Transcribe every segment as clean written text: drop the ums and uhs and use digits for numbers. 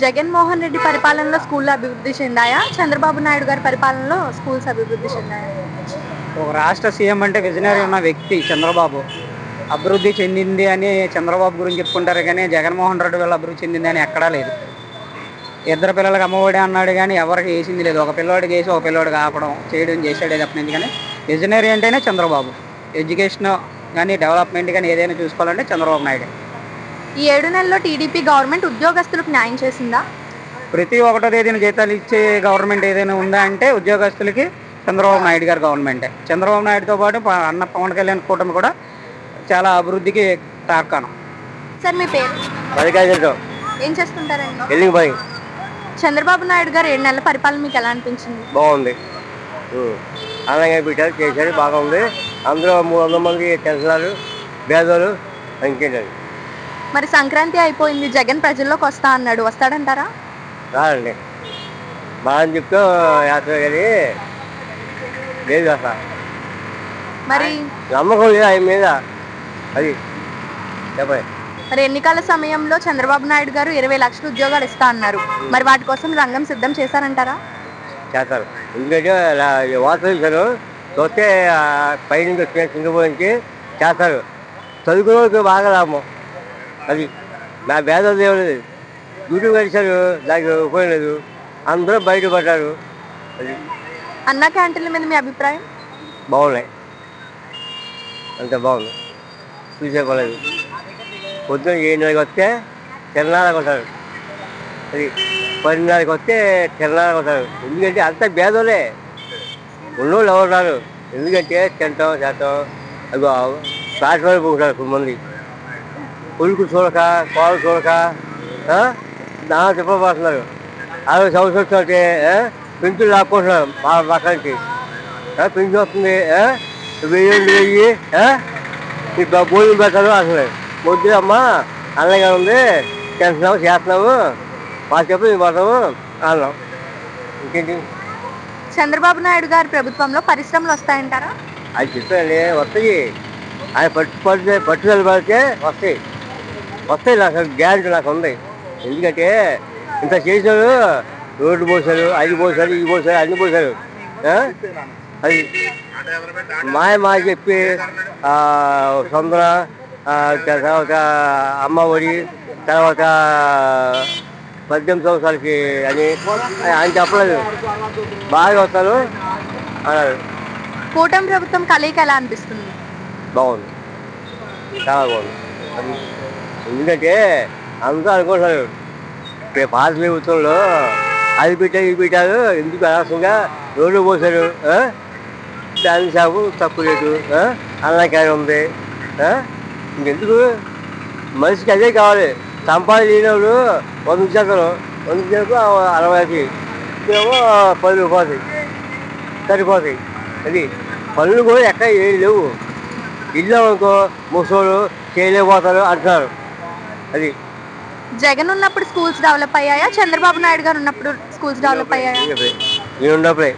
జగన్మోహన్ రెడ్డి పరిపాలనలో స్కూళ్ళు అభివృద్ధి చెందాయా? చంద్రబాబు నాయుడు గారి పరిపాలనలో స్కూల్స్ అభివృద్ధి చెందాయా? ఒక రాష్ట్ర సీఎం అంటే విజనరీ ఉన్న వ్యక్తి చంద్రబాబు. అభివృద్ధి చెందింది అని చంద్రబాబు గురించి చెప్పుకుంటారు కానీ, జగన్మోహన్ రెడ్డి వల్ల అభివృద్ధి చెందింది అని ఎక్కడా లేదు. ఇద్దరు పిల్లలకి అమ్మఒడి అన్నాడు కానీ ఎవరికి వేసింది లేదు. ఒక పిల్లోడికి వేసి ఒక పిల్లోడికి ఆపడం చేయడం చేశాడే తప్పనింది. కానీ విజనరీ అంటేనే చంద్రబాబు. ఎడ్యుకేషన్ కానీ డెవలప్మెంట్ కానీ ఏదైనా చూసుకోవాలంటే చంద్రబాబు నాయుడు. ఈ 7 నెలల్లో టీడీపీ గవర్నమెంట్ ఉద్యోగస్తులకు న్యాయం చేసిందా? ప్రతి ఒకటో తేదీన జీతాలు ఇచ్చే గవర్నమెంట్ ఏదైనా ఉందా అంటే ఉద్యోగస్తులకి చంద్రబాబు నాయుడు గారి గవర్నమెంటే. చంద్రబాబు నాయుడుతో పాటు అన్న పవన్ కళ్యాణ్ కూటమి కూడా చాలా అభివృద్ధికి తార్కాణం. సార్ మీ పేరు? మల్లికార్జునరావు. ఏం చేస్తుంటారండి? ఎల్లింగ్ బాయ్. చంద్రబాబు నాయుడు గారు 7 నెలల పరిపాలన మీకు ఎలా అనిపించింది? బాగుంది. ఆన్లైన్ పెట్టారు, చేశారు, బాగుంది. అందులో 300 మంది తెలిసినారు, పేదలు, ఇంకేంటండి. మరి సంక్రాంతి అయిపోయింది, జగన్ ప్రజల్లోకి వస్తా అన్నాడు, వస్తాడంటారా? రాదండి. బాగా చెప్తూ వేస్తారు కానీ లేదు అసలు. మరి నమ్మకం లేదు ఆయన మీద. అది చెప్పండి. మరి ఎన్నికల సమయంలో చంద్రబాబు నాయుడు గారు 20 లక్షల ఉద్యోగాలు ఇస్తా అన్నారు. మరి వాటి కోసం రంగం సిద్ధం చేశారంటారా? చేస్తారు. ఎందుకంటే వార్తలు ఇచ్చారు, చూస్తే పైనుంచి వచ్చిన సింగపూర్ నుంచి చేస్తారు. చదువుకునే బాగా లాభం. అది నా భేదం లేదు. యూట్యూబ్ కలిసారు, దానికి ఉపయోగం లేదు. అందరూ బయటపడ్డారు. అది అన్న క్యాంటీన్ల మీద మీ అభిప్రాయం? బాగున్నాయి, అంత బాగుంది. చూసేకోలేదు. పొద్దున్న 7:30కి వస్తే తిరణాలకు వస్తారు. అది 10:30కి వస్తే తిరణాలకు వస్తారు. ఎందుకంటే అంత భేదలే ఉన్నోళ్ళు ఎవరు రారు. ఎందుకంటే తింటాం చేస్తాం. అది ప్లాట్ఫామ్ పోతారు కొంతమంది. ఉలుకు చూడక కోళ్ళు చూడక నా చెప్పబడుతున్నారు. 60 సంవత్సరాలు వస్తే పింఛన్లు లాక్కుంటున్నారు మా పక్క నుంచి. పింఛన్ వస్తుంది 1000 ఈ భోజనం పెడతారు. అసలు వద్దు అమ్మా, అన్నగా ఉంది, తింటున్నాము చేస్తున్నాము, మా చెప్పు మేము పడతాము అన్నాం. ఇంకేంటి? చంద్రబాబు నాయుడు గారి ప్రభుత్వంలో పరిశ్రమలు వస్తాయంటారా? అది చెప్పండి, వస్తాయి. ఆయన పట్టుదల పడితే వస్తాయి. నాకు గ్యారెంటీ నాకు ఉంది. ఎందుకంటే ఇంత చేశారు, రోడ్డు పోసారు, అది పోసారు, ఇది పోసారు, అన్ని పోసారు. అది మా చెప్పి సొందర, తర్వాత అమ్మఒడి, తర్వాత 18 సంవత్సరాలకి అని ఆయన చెప్పలేదు. బాగా వస్తారు అన్నారు. కూటమి ప్రభుత్వం కలయిక ఎలా అనిపిస్తుంది? బాగుంది, చాలా బాగుంది. ఎందుకంటే అందరూ అనుకుంటున్నారు పాత ప్రభుత్వంలో అది పెట్టారు, ఇది పెట్టారు, ఎందుకు అనవసరంగా రోడ్డు పోసారు, దాని షాపు తక్కువ రేటు, అన్నకాయ ఉంది. ఇంకెందుకు? మనిషికి అదే కావాలి. సంపాదన లేనివాడు 100 చేస్తారు, 100 చేస్తారు 60కి, ఏమో 10 రూపాయలు సరిపోతాయి. అది పనులు కూడా ఎక్కడ ఏం లేవు. ఇల్లు అనుకో ముసోళ్ళు చేయలేకపోతారు అంటున్నారు. అది జగన్ ఉన్నప్పుడు స్కూల్స్ డెవలప్ అయ్యాయా? చంద్రబాబు నాయుడు గారు ఉన్నప్పుడు స్కూల్స్ డెవలప్ అయ్యాయా? ఈయనప్పుడే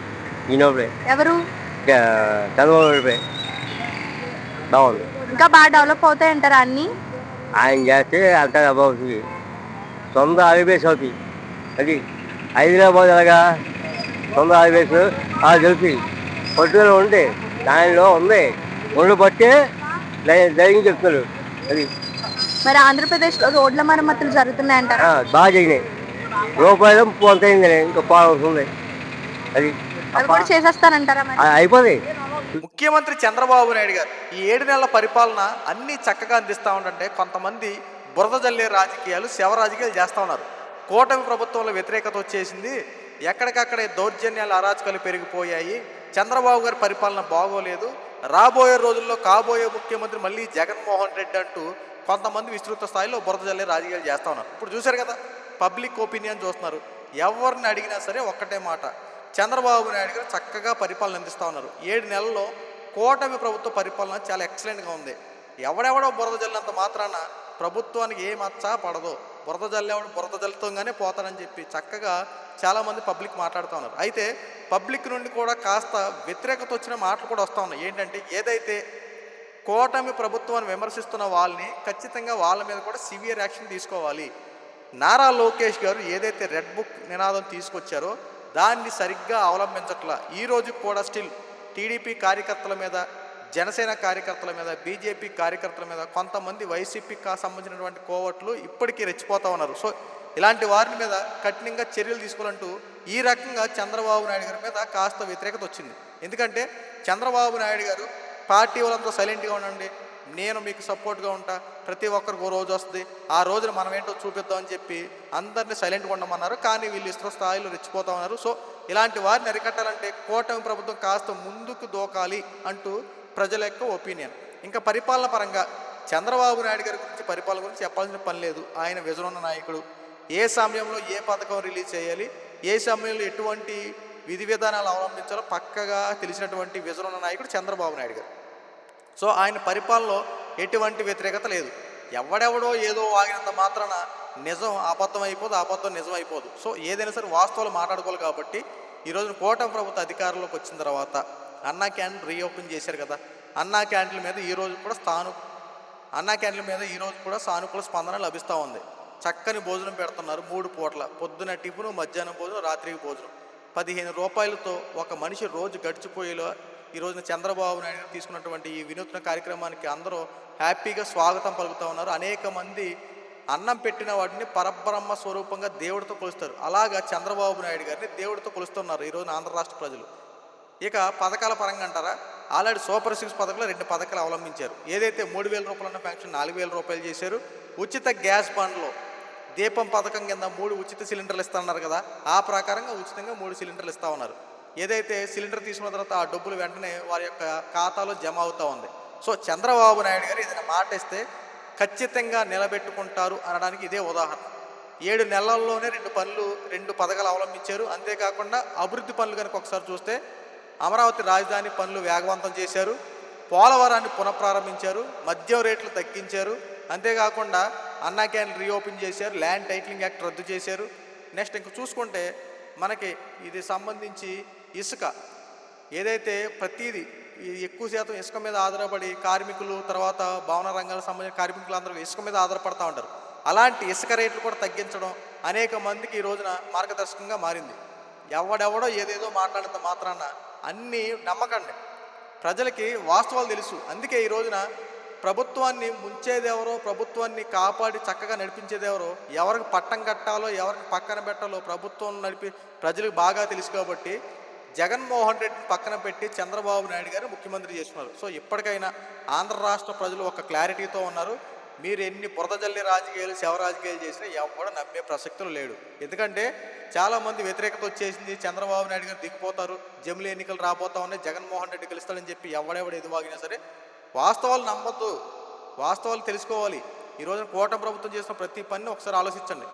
ఎవరు? చంద్రబాబు బాగుంది. ఇంకా బాగా డెవలప్ అవుతాయి అంటారా అన్ని? ఆయన చేస్తే అంత అవుతుంది. సొంత ఆవిబేస్ అవుతాయి. అది హైదరాబాద్ అలాగా సొంత ఆవిబేస్ అలా తెలుస్తుంది. పట్టుదల ఉంది, దానిలో ఉంది. ఒళ్ళు పట్టే ధైర్యం చెప్తున్నారు. అది మరి ఆంధ్రప్రదేశ్లో రోడ్ల మరమ్మతులు జరుగుతున్నాయంటారా? బాగా జరిగినాయి. రూపాయలు కొంత అయింది, ఇంకా పావుతుంది. అది చేసేస్తానంటారా? అయిపోతుంది. ముఖ్యమంత్రి చంద్రబాబు నాయుడు గారు ఈ 7 నెలల పరిపాలన అన్నీ చక్కగా అందిస్తూ ఉంటే కొంతమంది బురద జల్లే రాజకీయాలు, శవ రాజకీయాలు చేస్తూ ఉన్నారు. కూటమి ప్రభుత్వంలో వ్యతిరేకత వచ్చేసింది, ఎక్కడికక్కడే దౌర్జన్యాలు, అరాచకాలు పెరిగిపోయాయి, చంద్రబాబు గారి పరిపాలన బాగోలేదు, రాబోయే రోజుల్లో కాబోయే ముఖ్యమంత్రి మళ్ళీ జగన్మోహన్ రెడ్డి అంటూ కొంతమంది విస్తృత స్థాయిలో బురద జల్లే రాజకీయాలు చేస్తూ ఉన్నారు. ఇప్పుడు చూశారు కదా, పబ్లిక్ ఒపీనియన్ చూస్తున్నారు. ఎవరిని అడిగినా సరే ఒక్కటే మాట, చంద్రబాబు నాయుడు గారు చక్కగా పరిపాలన అందిస్తూ ఉన్నారు. 7 నెలల్లో కూటమి ప్రభుత్వ పరిపాలన చాలా ఎక్సలెంట్గా ఉంది. ఎవడెవడో బురద జల్లంత మాత్రాన ప్రభుత్వానికి ఏ మచ్చా పడదో, బురద జల్లేవాడు బురద జల్లుతోగానే పోతారని చెప్పి చక్కగా చాలామంది పబ్లిక్ మాట్లాడుతూ ఉన్నారు. అయితే పబ్లిక్ నుండి కూడా కాస్త వ్యతిరేకత వచ్చిన మాటలు కూడా వస్తూ ఉన్నాయి. ఏంటంటే ఏదైతే కూటమి ప్రభుత్వాన్ని విమర్శిస్తున్న వాళ్ళని ఖచ్చితంగా వాళ్ళ మీద కూడా సివియర్ యాక్షన్ తీసుకోవాలి, నారా లోకేష్ గారు ఏదైతే రెడ్ బుక్ నినాదం తీసుకొచ్చారో దాన్ని సరిగ్గా అవలంబించట్లా. ఈరోజు కూడా స్టిల్ టీడీపీ కార్యకర్తల మీద, జనసేన కార్యకర్తల మీద, బీజేపీ కార్యకర్తల మీద, కొంతమంది వైసీపీకి సంబంధించినటువంటి కోవట్లు ఇప్పటికీ రెచ్చిపోతా ఉన్నారు. సో ఇలాంటి వారి మీద కఠినంగా చర్యలు తీసుకోవాలంటూ ఈ రకంగా చంద్రబాబు నాయుడు గారి మీద కాస్త వ్యతిరేకత వచ్చింది. ఎందుకంటే చంద్రబాబు నాయుడు గారు పార్టీ వాళ్ళంతా సైలెంట్గా ఉండండి, నేను మీకు సపోర్ట్గా ఉంటా, ప్రతి ఒక్కరికి ఓ రోజు వస్తుంది, ఆ రోజున మనం ఏంటో చూపిద్దామని చెప్పి అందరినీ సైలెంట్గా ఉండమన్నారు. కానీ వీళ్ళు ఇష్ట స్థాయిలో రెచ్చిపోతా ఉన్నారు. సో ఇలాంటి వారిని అరికట్టాలంటే కూటమి ప్రభుత్వం కాస్త ముందుకు దూకాలి అంటూ ప్రజల యొక్క ఒపీనియన్. ఇంకా పరిపాలన పరంగా చంద్రబాబు నాయుడు గారి గురించి, పరిపాలన గురించి చెప్పాల్సిన పని లేదు. ఆయన విజన్ ఉన్న నాయకుడు. ఏ సమయంలో ఏ పథకం రిలీజ్ చేయాలి, ఏ సమయంలో ఎటువంటి విధి విధానాలు అవలంబించాలో పక్కగా తెలిసినటువంటి విజన్ ఉన్న నాయకుడు చంద్రబాబు నాయుడు గారు. సో ఆయన పరిపాలనలో ఎటువంటి వ్యతిరేకత లేదు. ఎవడెవడో ఏదో వాగినంత మాత్రాన నిజం అబద్ధం అయిపోదు, అబద్ధం నిజం అయిపోదు. సో ఏదైనా సరే వాస్తవాలు మాట్లాడుకోవాలి. కాబట్టి ఈరోజు కూటమి ప్రభుత్వ అధికారంలోకి వచ్చిన తర్వాత అన్నా క్యాంటీన్ రీఓపెన్ చేశారు కదా, అన్నా క్యాంటీన్ల మీద ఈరోజు కూడా సానుకూల స్పందన లభిస్తూ ఉంది. చక్కని భోజనం పెడుతున్నారు 3 పూట్ల, పొద్దున టిఫిను, మధ్యాహ్నం భోజనం, రాత్రికి భోజనం. 15 రూపాయలతో ఒక మనిషి రోజు గడిచిపోయేలా ఈరోజున చంద్రబాబు నాయుడు గారు తీసుకున్నటువంటి ఈ వినూత్న కార్యక్రమానికి అందరూ హ్యాపీగా స్వాగతం పలుకుతూ ఉన్నారు. అనేక మంది అన్నం పెట్టిన వాటిని పరబ్రహ్మ స్వరూపంగా దేవుడితో కొలుస్తారు. అలాగా చంద్రబాబు నాయుడు గారిని దేవుడితో కొలుస్తున్నారు ఈరోజు ఆంధ్ర రాష్ట్ర ప్రజలు. ఇక పథకాల పరంగా అంటారా, ఆల్రెడీ సూపర్ 6 పథకాలు 2 పథకాలు అవలంబించారు. ఏదైతే 3,000 రూపాయలు ఉన్న పెన్షన్ 4,000 రూపాయలు చేశారు. ఉచిత గ్యాస్ బండ్లో దీపం పథకం కింద 3 ఉచిత సిలిండర్లు ఇస్తున్నారు కదా, ఆ ప్రకారంగా ఉచితంగా 3 సిలిండర్లు ఇస్తూ ఉన్నారు. ఏదైతే సిలిండర్ తీసుకున్న తర్వాత ఆ డబ్బులు వెంటనే వారి యొక్క ఖాతాలో జమ అవుతూ ఉంది. సో చంద్రబాబు నాయుడు గారు ఏదైనా మాట ఇస్తే ఖచ్చితంగా నిలబెట్టుకుంటారు అనడానికి ఇదే ఉదాహరణ. 7 నెలల్లోనే 2 పథకాలు అవలంబించారు. అంతేకాకుండా అభివృద్ధి పనులు కనుక ఒకసారి చూస్తే అమరావతి రాజధాని పనులు వేగవంతం చేశారు, పోలవరాన్ని పునఃప్రారంభించారు, మద్యం రేట్లు తగ్గించారు, అంతేకాకుండా అన్నా క్యాంటీన్ రీఓపెన్ చేశారు, ల్యాండ్ టైటిలింగ్ యాక్ట్ రద్దు చేశారు. నెక్స్ట్ ఇంక చూసుకుంటే మనకి ఇది సంబంధించి ఇసుక, ఏదైతే ప్రతిదీ ఎక్కువ శాతం ఇసుక మీద ఆధారపడి కార్మికులు, తర్వాత భవన రంగాలకు సంబంధించిన కార్మికులు అందరూ ఇసుక మీద ఆధారపడుతూ ఉంటారు. అలాంటి ఇసుక రేట్లు కూడా తగ్గించడం అనేక మందికి ఈ రోజున మార్గదర్శకంగా మారింది. ఎవడెవడో ఏదేదో మాట్లాడినంత మాత్రాన అన్నీ నమ్మకండి. ప్రజలకి వాస్తవాలు తెలుసు. అందుకే ఈ రోజున ప్రభుత్వాన్ని ముంచేదెవరో, ప్రభుత్వాన్ని కాపాడి చక్కగా నడిపించేదెవరో, ఎవరికి పట్టం కట్టాలో, ఎవరికి పక్కన పెట్టాలో ప్రభుత్వం నడిపి ప్రజలకు బాగా తెలుసు. కాబట్టి జగన్మోహన్ రెడ్డిని పక్కన పెట్టి చంద్రబాబు నాయుడు గారు ముఖ్యమంత్రి చేస్తున్నారు. సో ఇప్పటికైనా ఆంధ్ర రాష్ట్ర ప్రజలు ఒక క్లారిటీతో ఉన్నారు. మీరు ఎన్ని బురద జల్లి రాజకీయాలు, శవ రాజకీయాలు చేసినా ఎవరు నమ్మే ప్రసక్తులు లేడు. ఎందుకంటే చాలామంది వ్యతిరేకత వచ్చేసింది, చంద్రబాబు నాయుడు గారు దిగిపోతారు, జమిలీ ఎన్నికలు రాబోతా ఉన్నాయి, జగన్మోహన్ రెడ్డి గెలుస్తాడని చెప్పి ఎవడెవడు ఎదువాగినా సరే వాస్తవాలు నమ్మొద్దు, వాస్తవాలు తెలుసుకోవాలి. ఈ రోజున కూటమి ప్రభుత్వం చేసిన ప్రతి పనిని ఒకసారి ఆలోచించండి.